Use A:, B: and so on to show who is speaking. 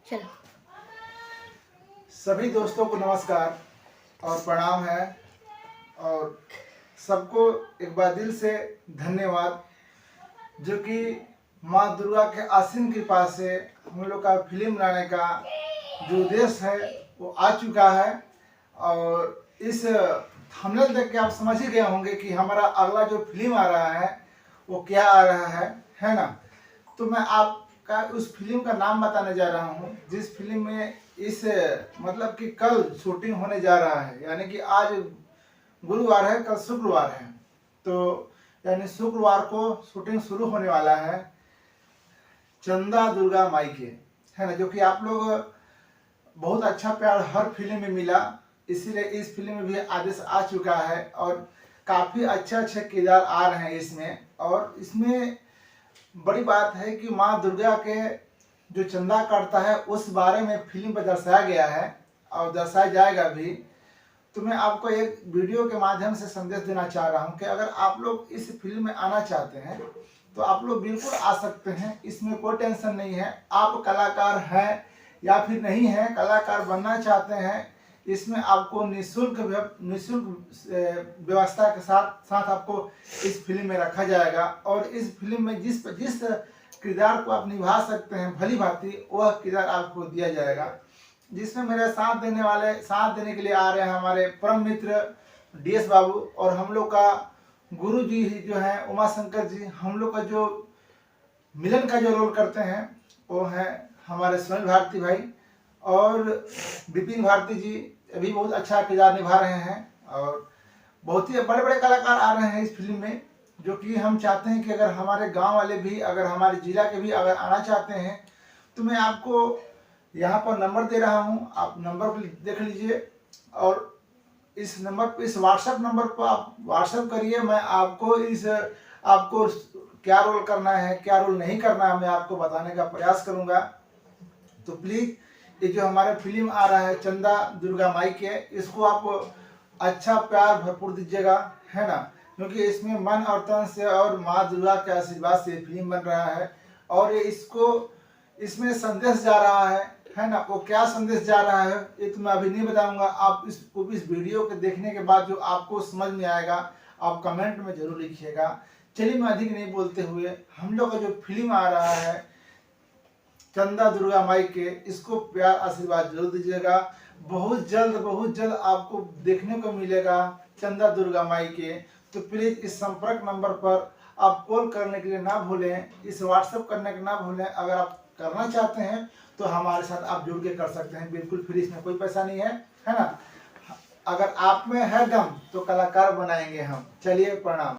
A: चलो।
B: सभी दोस्तों को नमस्कार और प्रणाम है, और सबको एक बार दिल से धन्यवाद, जो कि माँ दुर्गा के असीम कृपा से हम लोग का फिल्म बनाने का जो उद्देश्य है वो आ चुका है। और इस थंबनेल देख के आप समझ ही गए होंगे कि हमारा अगला जो फिल्म आ रहा है वो क्या आ रहा है ना। तो मैं आपका उस फिल्म का नाम बताने जा रहा हूँ, जिस फिल्म में इस मतलब कि कल शूटिंग होने जा रहा है, यानी कि आज गुरुवार है, कल शुक्रवार है, तो यानी शुक्रवार को शूटिंग शुरू होने वाला है चंदा दुर्गा माई के, है ना। जो कि आप लोग बहुत अच्छा प्यार हर फिल्म में मिला, इसीलिए इस फिल्म में भी आदेश आ चुका है और काफ़ी अच्छे किरदार आ रहे हैं इसमें। और इसमें बड़ी बात है कि माँ दुर्गा के जो चंदा काटता है उस बारे में फिल्म पर दर्शाया गया है और दर्शाया जाएगा भी। तो मैं आपको एक वीडियो के माध्यम से संदेश देना चाह रहा हूं कि अगर आप लोग इस फिल्म में आना चाहते हैं तो आप लोग बिल्कुल आ सकते हैं, इसमें कोई टेंशन नहीं है। आप कलाकार हैं या फिर नहीं है, कलाकार बनना चाहते हैं, इसमें आपको निःशुल्क व्यवस्था के साथ आपको इस फिल्म में रखा जाएगा। और इस फिल्म में जिस किरदार को आप निभा सकते हैं भली भांति, वह किरदार आपको दिया जाएगा। जिसमें मेरे साथ देने के लिए आ रहे हैं हमारे परम मित्र DS बाबू, और हम लोग का गुरु जी जो है उमा शंकर जी। हम लोग का जो मिलन का जो रोल करते हैं वो है हमारे सुनील भारती भाई, और विपिन भारती जी अभी बहुत अच्छा किरदार निभा रहे हैं। और बहुत ही बड़े बड़े कलाकार आ रहे हैं इस फिल्म में, जो कि हम चाहते हैं कि अगर हमारे गांव वाले भी, अगर हमारे जिला के भी अगर आना चाहते हैं तो मैं आपको यहाँ पर नंबर दे रहा हूँ, आप नंबर को देख लीजिए। और इस नंबर पर, इस व्हाट्सएप नंबर पर आप व्हाट्सएप करिए। मैं आपको क्या रोल करना है, क्या रोल नहीं करना है, मैं आपको बताने का प्रयास करूँगा। तो प्लीज़ ये जो हमारा फिल्म आ रहा है चंदा दुर्गा माई के, इसको आप अच्छा प्यार भरपूर दीजिएगा, है ना। क्योंकि इसमें मन और तन से और माँ दुर्गा के आशीर्वाद से फिल्म बन रहा है। और ये इसमें संदेश जा रहा है ना। वो क्या संदेश जा रहा है ये तो मैं अभी नहीं बताऊंगा, आप इस वीडियो के देखने के बाद जो आपको समझ में आएगा आप कमेंट में जरूर लिखिएगा। चलिए मैं अधिक नहीं बोलते हुए, हम लोग का जो फिल्म आ रहा है चंदा दुर्गा माई के, इसको प्यार आशीर्वाद जरूर दीजिएगा। बहुत जल्द आपको देखने को मिलेगा चंदा दुर्गा माई के। तो प्लीज़ इस संपर्क नंबर पर आप कॉल करने के लिए ना भूलें, इस व्हाट्सएप करने के ना भूलें। अगर आप करना चाहते हैं तो हमारे साथ आप जुड़ के कर सकते हैं, बिल्कुल फ्री, इसमें कोई पैसा नहीं है ना। अगर आप में है दम तो कलाकार बनाएंगे हम। चलिए प्रणाम।